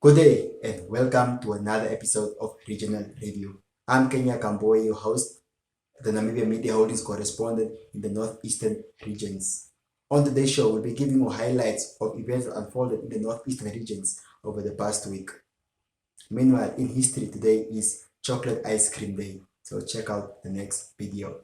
Good day and welcome to another episode of Regional Review. I'm Kenya Kambowe, your host, the Namibia Media Holdings correspondent in the Northeastern regions. On today's show, we'll be giving you highlights of events that unfolded in the Northeastern regions over the past week. Meanwhile, in history today is Chocolate Ice Cream Day, so check out the next video.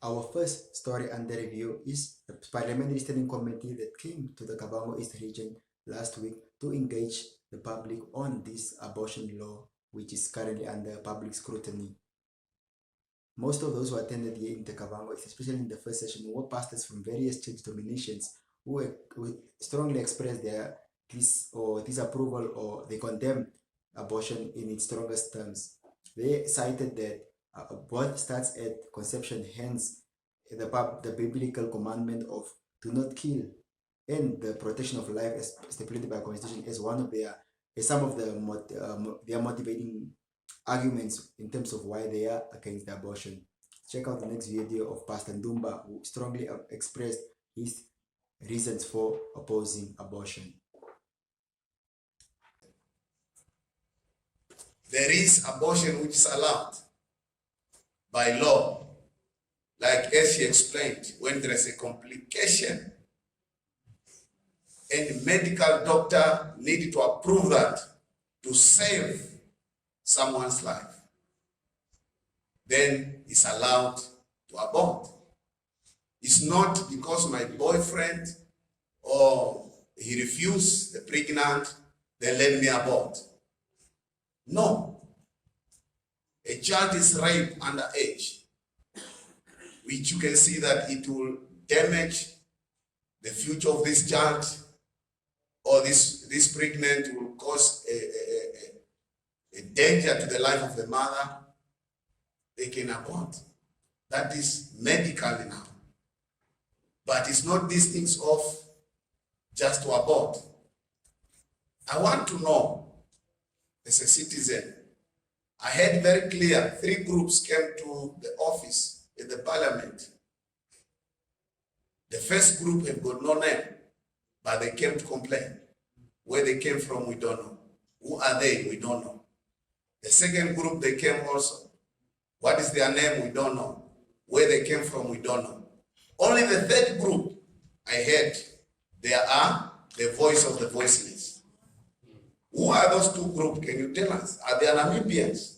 Our first story under review is the Parliamentary Standing Committee that came to the Kambowe East region last week to engage the public on this abortion law, which is currently under public scrutiny. Most of those who attended here in the Kambowe, especially in the first session, were pastors from various church denominations who strongly expressed their disapproval, or they condemned abortion in its strongest terms. They cited that birth starts at conception, hence the biblical commandment of do not kill and the protection of life as stipulated by Constitution as one of some of their motivating arguments in terms of why they are against the abortion. Check out the next video of Pastor Ndumba, who strongly expressed his reasons for opposing abortion. There is abortion which is allowed by law, like as she explained, when there is a complication and the medical doctor needed to approve that to save someone's life, then it's allowed to abort. It's not because my boyfriend or he refused the pregnant, then let me abort. No. A child is raped underage, which you can see that it will damage the future of this child, or this pregnant will cause a danger to the life of the mother. They can abort. That is medically now. But it's not these things of just to abort. I want to know, as a citizen, I heard very clear 3 groups came to the office in the parliament. The first group have got no name, but they came to complain. Where they came from, we don't know. Who are they? We don't know. The second group, they came also. What is their name? We don't know. Where they came from, we don't know. Only the third group, I heard, they are the voice of the voiceless. Who are those 2 groups? Can you tell us? Are they Namibians?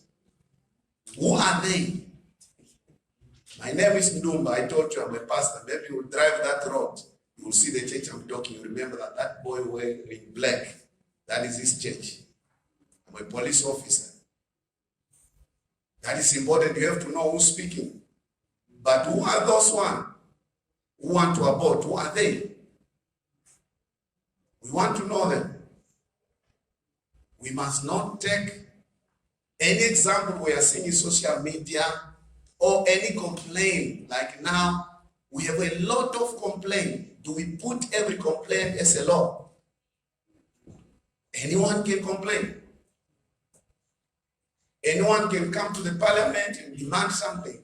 Who are they? My name is Ndumba. I told you I'm a pastor. Maybe you will drive that road. You will see the church I'm talking. You remember that boy wearing black. That is his church. I'm a police officer. That is important. You have to know who's speaking. But who are those one who want to abort? Who are they? We want to know them. We must not take any example we are seeing in social media or any complaint. Like now, we have a lot of complaint. Do we put every complaint as a law? Anyone can complain. Anyone can come to the parliament and demand something.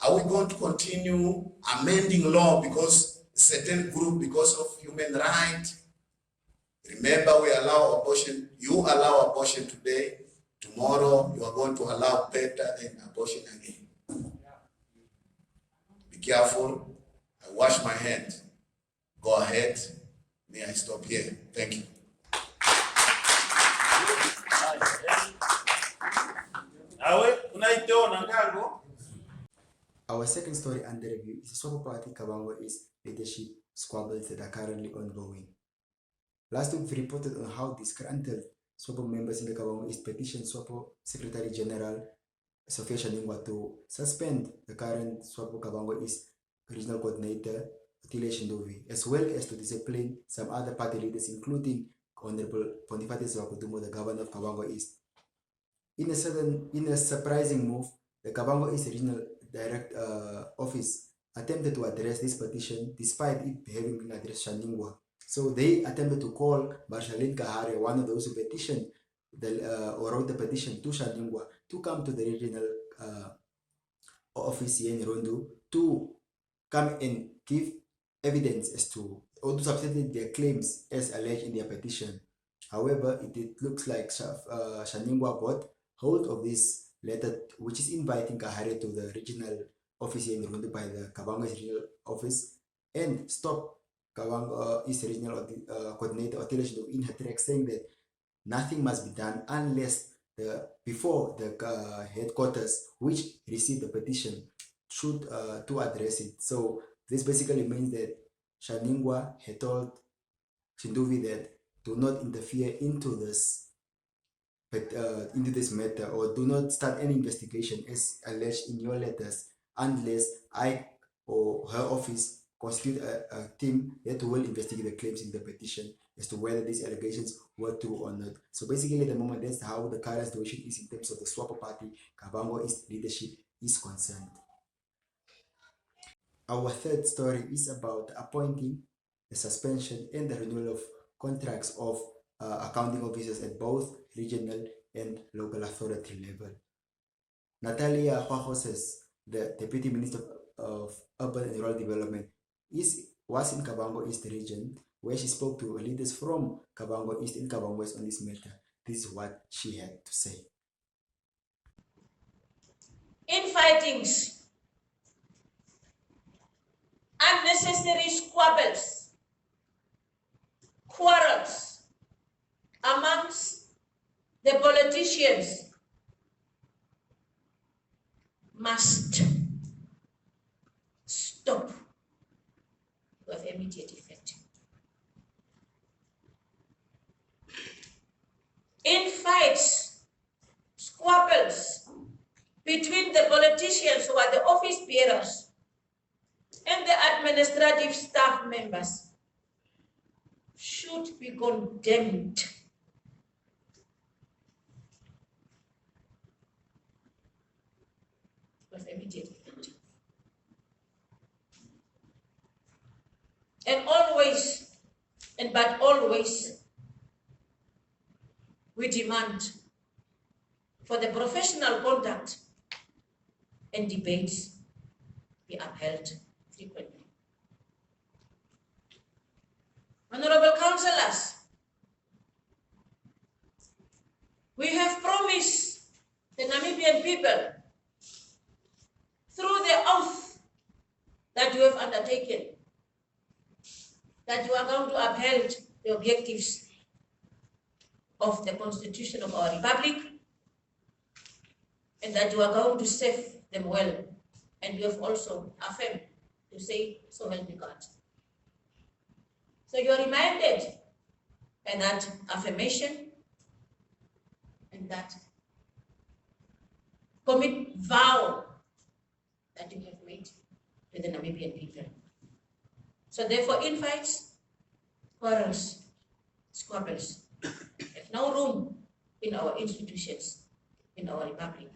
Are we going to continue amending law because a certain group, because of human rights? Remember, we allow abortion. You allow abortion today. Tomorrow, you are going to allow better than abortion again. careful. I wash my hand. Go ahead. May I stop here? Thank you. Our second story under review is the Swapo Party Kambowe East leadership squabbles that are currently ongoing. Last week, we reported on how disgruntled Swapo members in the Kambowe East petitioned Swapo Secretary General Sophia Shaningwa to suspend the current Swapo Kambowe East regional coordinator Otile Shindovi, as well as to discipline some other party leaders, including Honorable Boniface Wakudumo, the governor of Kambowe East. In a surprising move, the Kambowe East Regional Direct Office attempted to address this petition despite it having been addressed Shaningwa. So they attempted to call Marshalin Kahare, one of those who petitioned or wrote the petition to Shaningwa, to come to the regional office here in Rondu to come and give evidence as to, or to substantiate their claims as alleged in their petition. However, it looks like Shaningwa got hold of this letter, which is inviting Kahare to the regional office here in Rondu by the Kambowe regional office, and stop Kambowe East regional coordinator Otile Shindovi in her track, saying that nothing must be done unless before the headquarters, which received the petition, should to address it. So this basically means that Shaningwa had told Shindovi that do not interfere into this matter, or do not start any investigation as alleged in your letters, unless I or her office constitute a team that will investigate the claims in the petition as to whether these allegations were true or not. So basically at the moment, that's how the current situation is in terms of the Swapo Party Kambowe East leadership is concerned. Our third story is about appointing, the suspension and the renewal of contracts of accounting officers at both regional and local authority level. Natalia Hwahoses, the Deputy Minister of Urban and Rural Development, was in Kambowe East region, where she spoke to leaders from Kambowe East and Kambowe West on this matter. This is what she had to say. Infightings, unnecessary squabbles, quarrels amongst the politicians must stop with immediate effect. Infights, squabbles between the politicians who are the office bearers and the administrative staff members should be condemned. With immediate effect. And always, but always, we demand for the professional conduct and debates be upheld frequently. Honorable councillors, we have promised the Namibian people through the oath that you have undertaken that you are going to uphold the objectives of the Constitution of our Republic, and that you are going to serve them well. And you have also affirmed to say, so help me God. So you are reminded by that affirmation and that vow that you have made to the Namibian people. So therefore, infights, quarrels, squabbles have no room in our institutions, in our republic.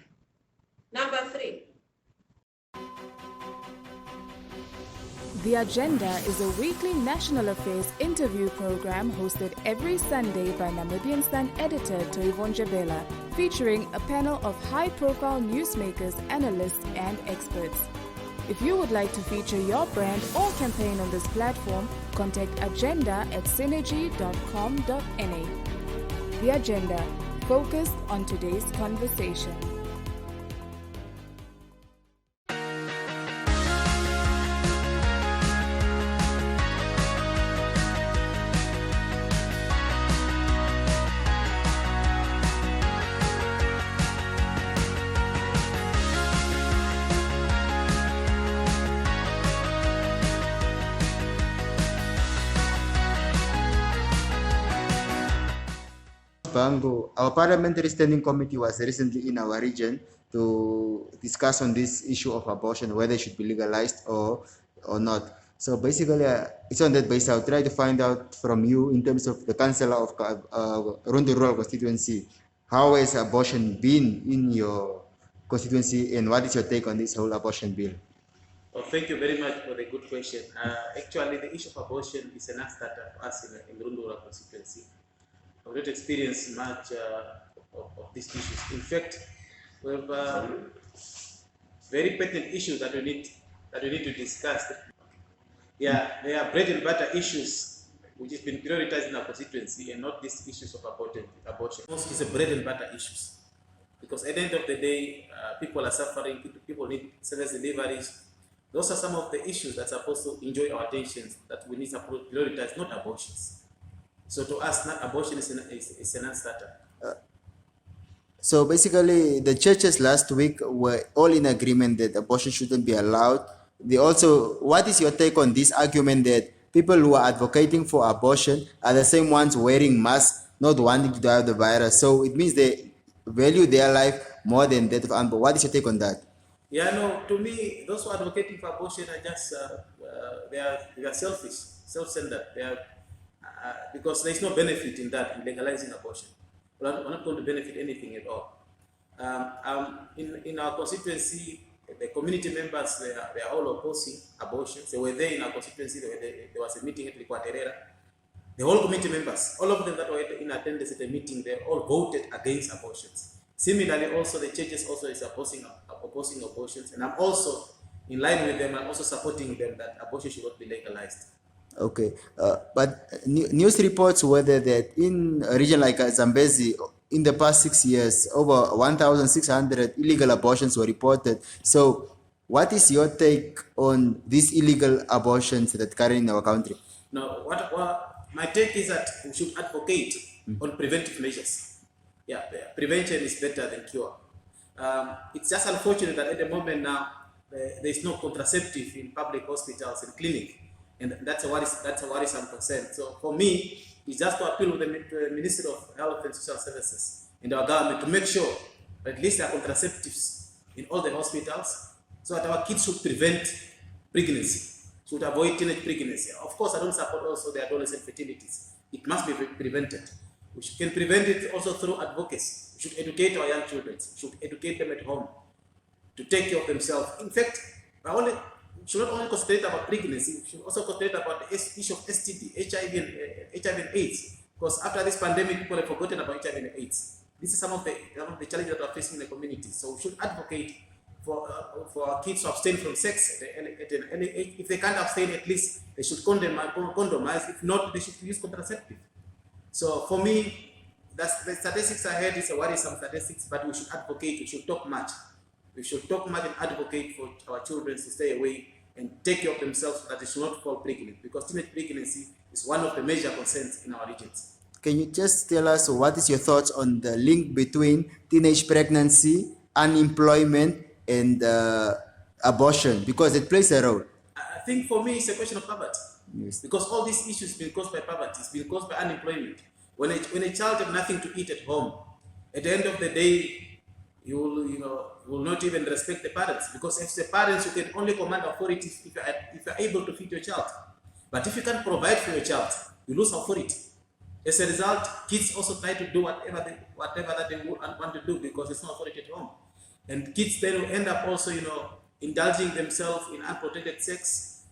Number 3. The Agenda is a weekly national affairs interview program hosted every Sunday by Namibian Sun editor Toyvon Jabela, featuring a panel of high-profile newsmakers, analysts, and experts. If you would like to feature your brand or campaign on this platform, contact agenda@synergy.com.na. The Agenda, focused on today's conversation. Kabango, our parliamentary standing committee was recently in our region to discuss on this issue of abortion, whether it should be legalized or not. So basically, it's on that basis. I'll try to find out from you in terms of the councillor of Rondo Rural constituency, how has abortion been in your constituency, and what is your take on this whole abortion bill? Well, thank you very much for the good question. Actually, the issue of abortion is a non-starter for us in the Rondo Rural constituency. I've not experienced much of these issues. In fact, we have very pertinent issues that we need to discuss. Yeah, there are bread and butter issues which has been prioritized in our constituency, and not these issues of abortion. Most is a bread and butter issues, because at the end of the day, people are suffering. People need service deliveries. Those are some of the issues that are supposed to enjoy our attention, that we need to prioritize, not abortions. So to us, not abortion is a non-starter. So basically, the churches last week were all in agreement that abortion shouldn't be allowed. They also, what is your take on this argument that people who are advocating for abortion are the same ones wearing masks, not wanting to die of the virus? So it means they value their life more than that of unborn. What is your take on that? Yeah, no, to me, those who are advocating for abortion are just, they are selfish, self-centered. They are, because there is no benefit in that, in legalizing abortion. We're not going to benefit anything at all. In our constituency, the community members, they are all opposing abortions. They were there in our constituency. There was a meeting at Liquaterera. The whole community members, all of them that were in attendance at the meeting, they all voted against abortions. Similarly, also the churches also is opposing abortions, and I'm also in line with them. I'm also supporting them that abortion should not be legalized. Okay, but news reports whether that in a region like Zambezi, in the past 6 years, over 1,600 illegal abortions were reported. So, what is your take on these illegal abortions that currently in our country? Now, my take is that we should advocate on preventive measures. Yeah, prevention is better than cure. It's just unfortunate that at the moment now there is no contraceptive in public hospitals and clinics, and that's a worrisome concern. So for me, it's just to appeal to the Ministry of Health and Social Services and our government to make sure that at least there are contraceptives in all the hospitals, so that our kids should prevent pregnancy, should avoid teenage pregnancy. Of course, I don't support also the adolescent fertilities. It must be prevented. We can prevent it also through advocacy. We should educate our young children. We should educate them at home to take care of themselves. In fact, we should not only concentrate about pregnancy, we should also concentrate about the issue of STD, HIV and AIDS. Because after this pandemic, people have forgotten about HIV and AIDS. This is some of the challenges that are facing in the community. So we should advocate for our kids to abstain from sex at an early age. If they can't abstain, at least they should condomize. If not, they should use contraceptive. So for me, the statistics I heard is a worrisome statistics, but we should advocate, we should talk much. We should talk much and advocate for our children to stay away and take care of themselves so that they should not fall pregnant, because teenage pregnancy is one of the major concerns in our regions. Can you just tell us what is your thoughts on the link between teenage pregnancy, unemployment, and abortion? Because it plays a role. I think for me it's a question of poverty. Yes. Because all these issues have been caused by poverty, it's been caused by unemployment. When a child has nothing to eat at home, at the end of the day, you will not even respect the parents, because as the parents, you can only command authority if you are able to feed your child. But if you can't provide for your child, you lose authority. As a result, kids also try to do whatever that they want to do, because there's no authority at home. And kids then will end up also, indulging themselves in unprotected sex,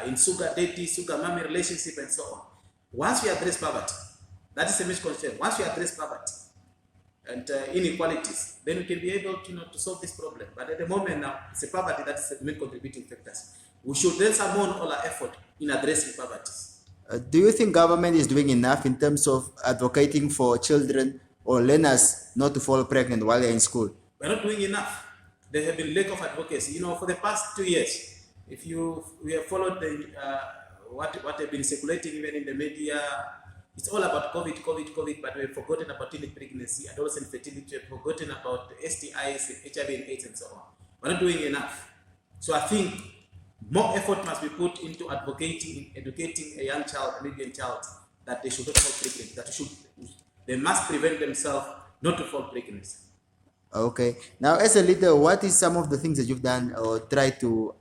in sugar daddy, sugar mommy relationship, and so on. Once we address poverty, that is a major concern. Once we address poverty and inequalities, then we can be able to solve this problem. But at the moment now, it's a poverty that is the main contributing factors. We should then summon all our effort in addressing poverty. Do you think government is doing enough in terms of advocating for children or learners not to fall pregnant while they're in school? We're not doing enough. There have been lack of advocacy. For the past 2 years, if we have followed what have been circulating even in the media, it's all about COVID, but we've forgotten about teenage pregnancy, adolescent fertility, we've forgotten about STIs, HIV and AIDS, and so on. We're not doing enough. So I think more effort must be put into advocating, educating a young child, a medium child, that they should not fall pregnant, that they must prevent themselves not to fall pregnant. Okay. Now, as a leader, what is some of the things that you've done or tried to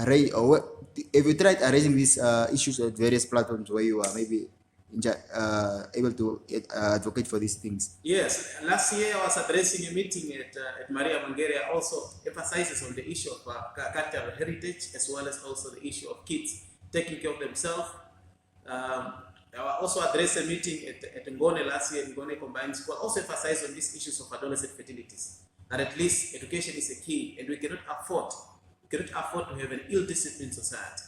raise, or what, have you tried raising these issues at various platforms where you are maybe able to advocate for these things? Yes, last year I was addressing a meeting at Maria Mangeria, also emphasizes on the issue of cultural heritage as well as also the issue of kids taking care of themselves. I also addressed a meeting at Ngone last year, Ngone Combined School, also emphasized on these issues of adolescent fertilities. That at least education is a key, and we cannot afford to have an ill-disciplined society.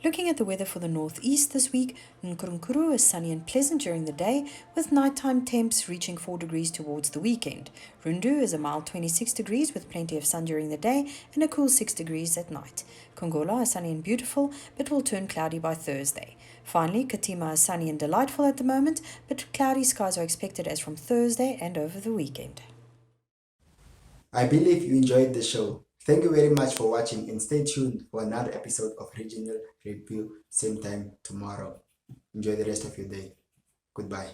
Looking at the weather for the northeast this week, Nkurunkuru is sunny and pleasant during the day, with nighttime temps reaching 4 degrees towards the weekend. Rundu is a mild 26 degrees with plenty of sun during the day and a cool 6 degrees at night. Kongola is sunny and beautiful, but will turn cloudy by Thursday. Finally, Katima is sunny and delightful at the moment, but cloudy skies are expected as from Thursday and over the weekend. I believe you enjoyed the show. Thank you very much for watching, and stay tuned for another episode of Regional Review, same time tomorrow. Enjoy the rest of your day. Goodbye.